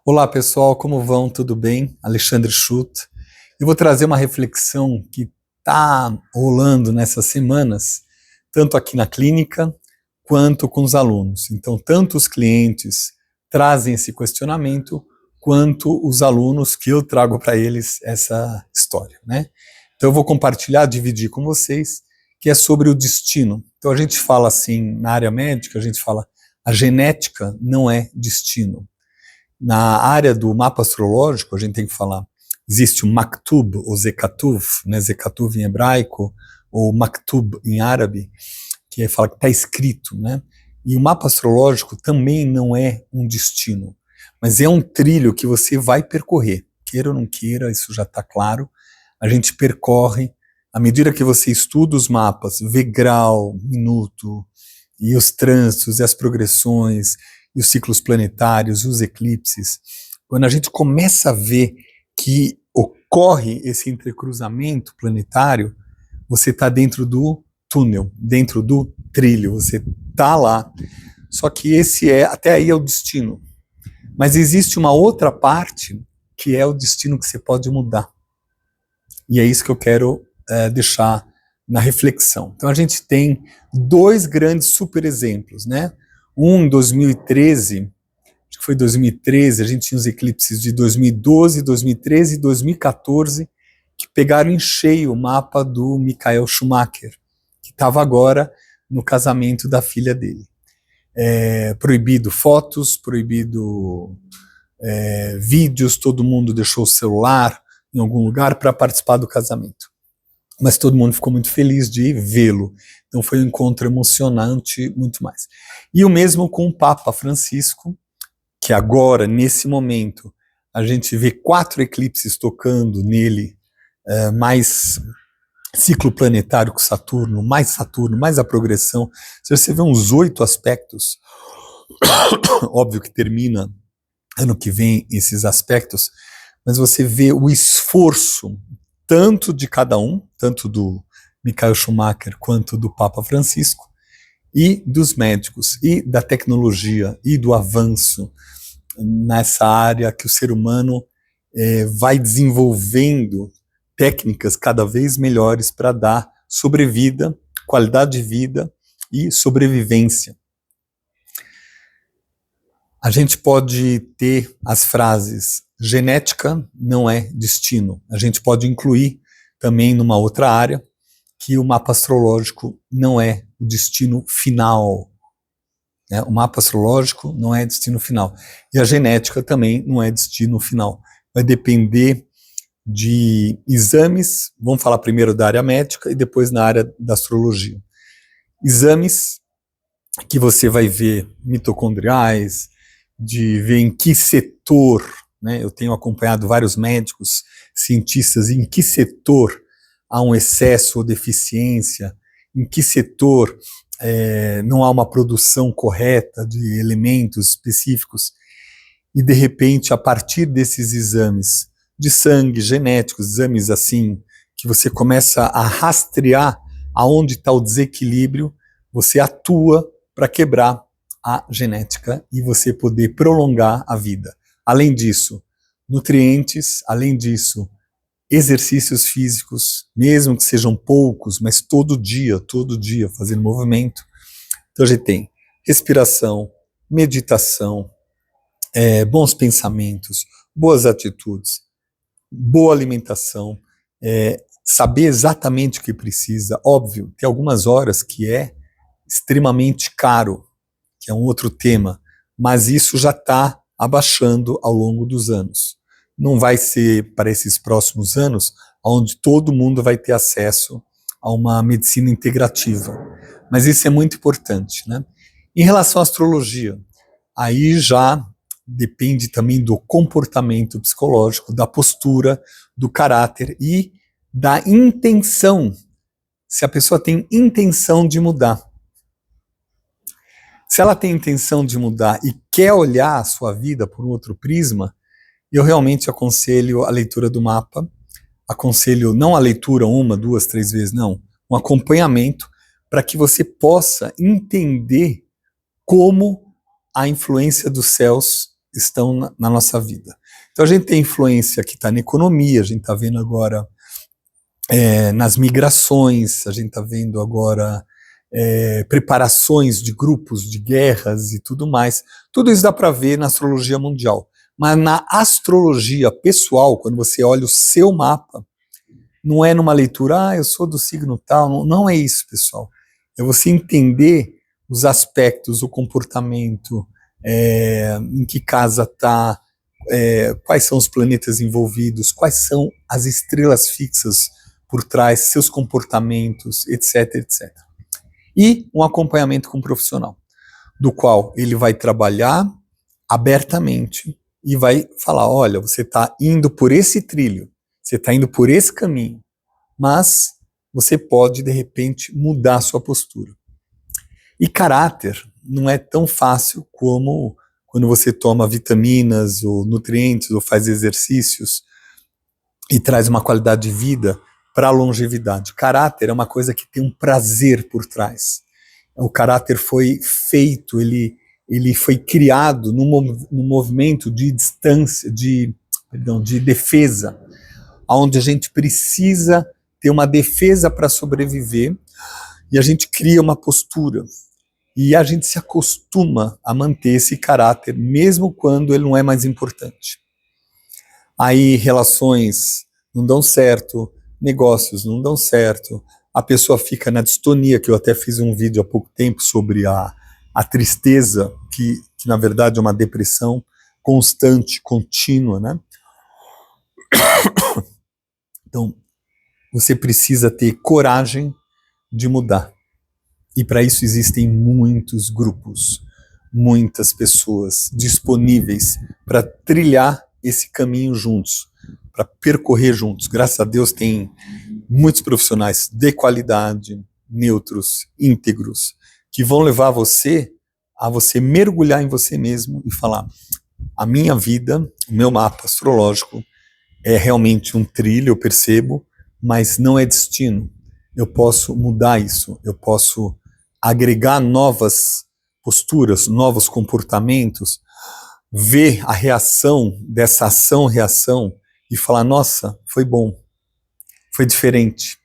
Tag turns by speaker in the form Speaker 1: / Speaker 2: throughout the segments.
Speaker 1: Olá pessoal, como vão? Tudo bem? Alexandre Schutt. Eu vou trazer uma reflexão que está rolando nessas semanas, tanto aqui na clínica quanto com os alunos. Então, tanto os clientes trazem esse questionamento, quanto os alunos que eu trago para eles essa história, né? Então, eu vou compartilhar, dividir com vocês, que é sobre o destino. Então, a gente fala assim, na área médica, a gente fala, a genética não é destino. Na área do mapa astrológico, a gente tem que falar, existe o Maktub, ou Zekatuv, né, Zekatuv em hebraico, ou Maktub em árabe, que fala que está escrito, né? E o mapa astrológico também não é um destino, mas é um trilho que você vai percorrer, queira ou não queira, isso já está claro, a gente percorre, à medida que você estuda os mapas, vê grau, minuto, e os trânsitos, e as progressões, e os ciclos planetários, os eclipses, quando a gente começa a ver que ocorre esse entrecruzamento planetário, você está dentro do túnel, dentro do trilho, você está lá. Só que até aí é o destino. Mas existe uma outra parte que é o destino que você pode mudar. E é isso que eu quero deixar na reflexão. Então a gente tem dois grandes super exemplos, né? Um em 2013, acho que foi 2013, a gente tinha os eclipses de 2012, 2013 e 2014, que pegaram em cheio o mapa do Michael Schumacher, que estava agora no casamento da filha dele. Proibido fotos, proibido vídeos, todo mundo deixou o celular em algum lugar para participar do casamento. Mas todo mundo ficou muito feliz de vê-lo. Então foi um encontro emocionante, muito mais. E o mesmo com o Papa Francisco, que agora, nesse momento, a gente vê 4 eclipses tocando nele, mais ciclo planetário com Saturno, mais a progressão. Se você vê uns 8 aspectos, óbvio que termina ano que vem esses aspectos, mas você vê o esforço tanto de cada um, tanto do Michael Schumacher quanto do Papa Francisco, e dos médicos, e da tecnologia, e do avanço nessa área que o ser humano vai desenvolvendo técnicas cada vez melhores para dar sobrevida, qualidade de vida e sobrevivência. A gente pode ter as frases genética não é destino. A gente pode incluir também numa outra área que o mapa astrológico não é o destino final. Né? O mapa astrológico não é destino final. E a genética também não é destino final. Vai depender de exames, vamos falar primeiro da área médica e depois na área da astrologia. Exames que você vai ver mitocondriais, de ver em que setor, né? Eu tenho acompanhado vários médicos, cientistas, em que setor há um excesso ou deficiência, em que setor não há uma produção correta de elementos específicos, e de repente, a partir desses exames de sangue, genéticos, exames assim, que você começa a rastrear aonde está o desequilíbrio, você atua para quebrar a genética e você poder prolongar a vida. Além disso, nutrientes, além disso, exercícios físicos, mesmo que sejam poucos, mas todo dia fazendo movimento. Então a gente tem respiração, meditação, bons pensamentos, boas atitudes, boa alimentação, saber exatamente o que precisa. Óbvio, tem algumas horas que é extremamente caro, que é um outro tema, mas isso já está abaixando ao longo dos anos. Não vai ser para esses próximos anos onde todo mundo vai ter acesso a uma medicina integrativa, mas isso é muito importante, né? Em relação à astrologia, aí já depende também do comportamento psicológico, da postura, do caráter e da intenção, se a pessoa tem intenção de mudar. Se ela tem intenção de mudar e quer olhar a sua vida por um outro prisma, eu realmente aconselho a leitura do mapa, aconselho não a leitura 1, 2, 3 vezes, não, um acompanhamento para que você possa entender como a influência dos céus estão na nossa vida. Então a gente tem influência que está na economia, a gente está vendo agora nas migrações, a gente está vendo agora preparações de grupos de guerras e tudo mais. Tudo isso dá para ver na astrologia mundial. Mas na astrologia pessoal, quando você olha o seu mapa, não é numa leitura, eu sou do signo tal, não é isso, pessoal. É você entender os aspectos, o comportamento, em que casa está, quais são os planetas envolvidos, quais são as estrelas fixas por trás, seus comportamentos, etc, etc. E um acompanhamento com um profissional, do qual ele vai trabalhar abertamente e vai falar, olha, você está indo por esse trilho, você está indo por esse caminho, mas você pode, de repente, mudar a sua postura. E caráter não é tão fácil como quando você toma vitaminas ou nutrientes ou faz exercícios e traz uma qualidade de vida para a longevidade. Caráter é uma coisa que tem um prazer por trás. O caráter foi feito, ele foi criado num movimento de distância, de defesa, onde a gente precisa ter uma defesa para sobreviver e a gente cria uma postura. E a gente se acostuma a manter esse caráter, mesmo quando ele não é mais importante. Aí relações não dão certo, negócios não dão certo, a pessoa fica na distonia, que eu até fiz um vídeo há pouco tempo sobre a tristeza, que na verdade é uma depressão constante, contínua, né? Então, você precisa ter coragem de mudar. E para isso existem muitos grupos, muitas pessoas disponíveis para trilhar esse caminho juntos, para percorrer juntos. Graças a Deus tem muitos profissionais de qualidade, neutros, íntegros, que vão levar você a você mergulhar em você mesmo e falar, a minha vida, o meu mapa astrológico é realmente um trilho, eu percebo, mas não é destino. Eu posso mudar isso, eu posso agregar novas posturas, novos comportamentos, ver a reação dessa ação-reação e falar, nossa, foi bom, foi diferente.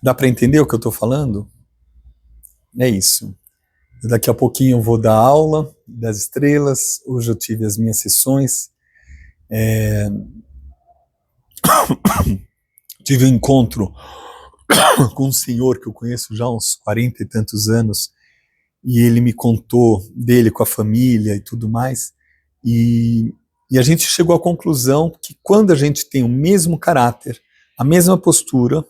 Speaker 1: Dá para entender o que eu estou falando? É isso. Daqui a pouquinho eu vou dar aula das estrelas, hoje eu tive as minhas sessões, tive um encontro com um senhor que eu conheço já há uns 40 e tantos anos, e ele me contou dele com a família e tudo mais, e a gente chegou à conclusão que quando a gente tem o mesmo caráter, a mesma postura,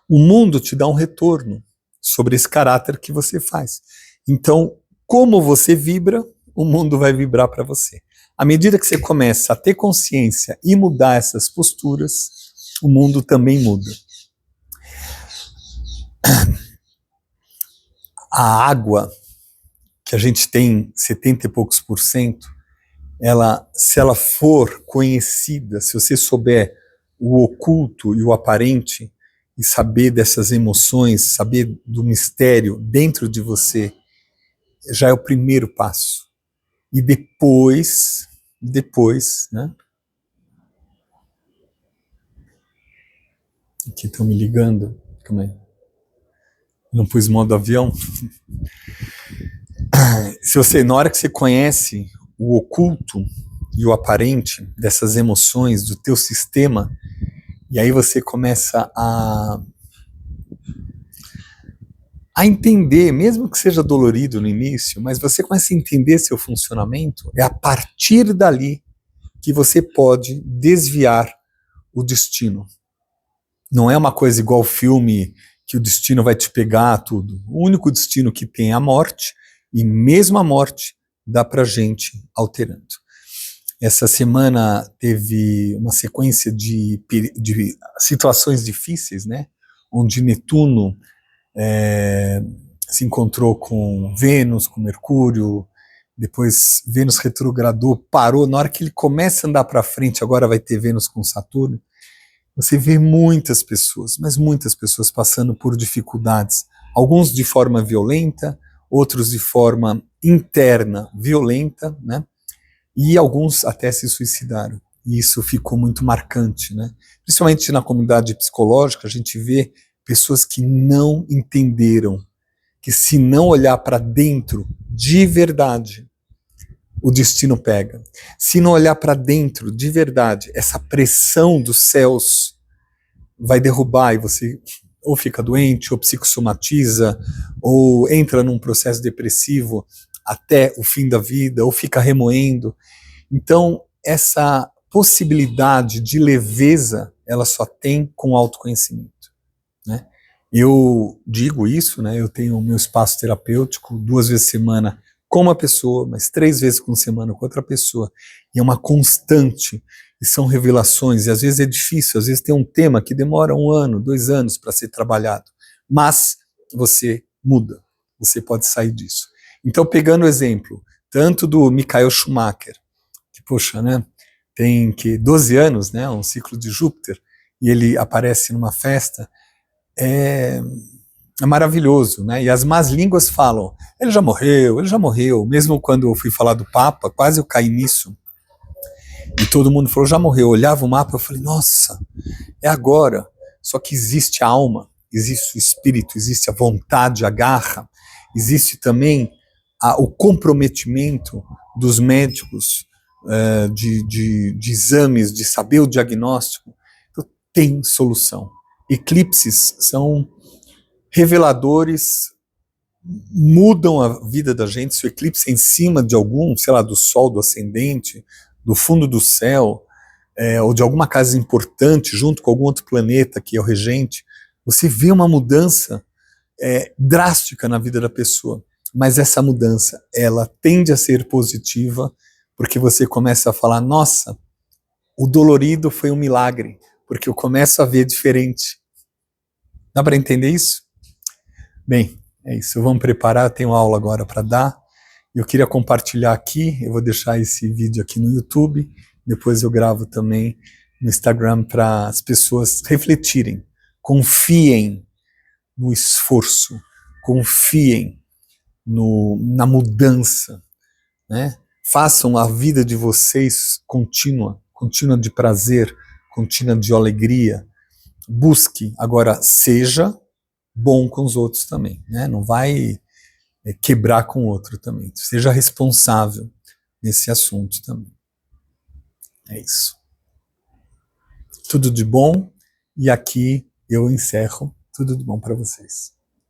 Speaker 1: o mundo te dá um retorno sobre esse caráter que você faz. Então, como você vibra, o mundo vai vibrar para você. À medida que você começa a ter consciência e mudar essas posturas, o mundo também muda. A água, que a gente tem 70 e poucos %, se ela for conhecida, se você souber o oculto e o aparente, e saber dessas emoções, saber do mistério dentro de você, já é o primeiro passo. E depois, né? Aqui estão me ligando, calma aí. Não pus modo avião. Se você, na hora que você conhece o oculto e o aparente dessas emoções do teu sistema, e aí você começa a entender, mesmo que seja dolorido no início, mas você começa a entender seu funcionamento, é a partir dali que você pode desviar o destino. Não é uma coisa igual filme que o destino vai te pegar, tudo. O único destino que tem é a morte, e mesmo a morte dá pra gente alterando. Essa semana teve uma sequência de situações difíceis, né? Onde Netuno se encontrou com Vênus, com Mercúrio, depois Vênus retrogradou, parou. Na hora que ele começa a andar para frente, agora vai ter Vênus com Saturno, você vê muitas pessoas, mas muitas pessoas passando por dificuldades, alguns de forma violenta, outros de forma interna violenta, né? E alguns até se suicidaram. E isso ficou muito marcante, né? Principalmente na comunidade psicológica, a gente vê pessoas que não entenderam que se não olhar para dentro de verdade, o destino pega. Se não olhar para dentro de verdade, essa pressão dos céus vai derrubar e você ou fica doente, ou psicossomatiza, ou entra num processo depressivo até o fim da vida, ou fica remoendo. Então, essa possibilidade de leveza, ela só tem com autoconhecimento, né? Eu digo isso, né? Eu tenho o meu espaço terapêutico 2 vezes por semana com uma pessoa, mas 3 vezes por semana com outra pessoa. E é uma constante, e são revelações, e às vezes é difícil, às vezes tem um tema que demora 1 ano, 2 anos para ser trabalhado, mas você muda, você pode sair disso. Então, pegando o exemplo, tanto do Michael Schumacher, que, poxa, né, tem que 12 anos, né, um ciclo de Júpiter, e ele aparece numa festa, é maravilhoso, né? E as más línguas falam, ele já morreu. Mesmo quando eu fui falar do Papa, quase eu caí nisso. E todo mundo falou, já morreu. Eu olhava o mapa, eu falei, nossa, é agora. Só que existe a alma, existe o espírito, existe a vontade, a garra, existe também o comprometimento dos médicos, de exames, de saber o diagnóstico. Então, tem solução. Eclipses são reveladores, mudam a vida da gente. Se o eclipse é em cima de algum, sei lá, do sol, do ascendente, do fundo do céu, ou de alguma casa importante, junto com algum outro planeta que é o regente, você vê uma mudança drástica na vida da pessoa. Mas essa mudança, ela tende a ser positiva, porque você começa a falar, nossa, o dolorido foi um milagre, porque eu começo a ver diferente. Dá para entender isso? Bem, é isso. Vamos preparar, eu tenho aula agora para dar. Eu queria compartilhar aqui, eu vou deixar esse vídeo aqui no YouTube, depois eu gravo também no Instagram para as pessoas refletirem. Confiem no esforço, confiem na mudança, né? Façam a vida de vocês contínua de prazer, contínua de alegria. Busque, agora seja bom com os outros também, né? Não vai quebrar com o outro também. Seja responsável nesse assunto também. É isso. Tudo de bom, e aqui eu encerro. Tudo de bom para vocês.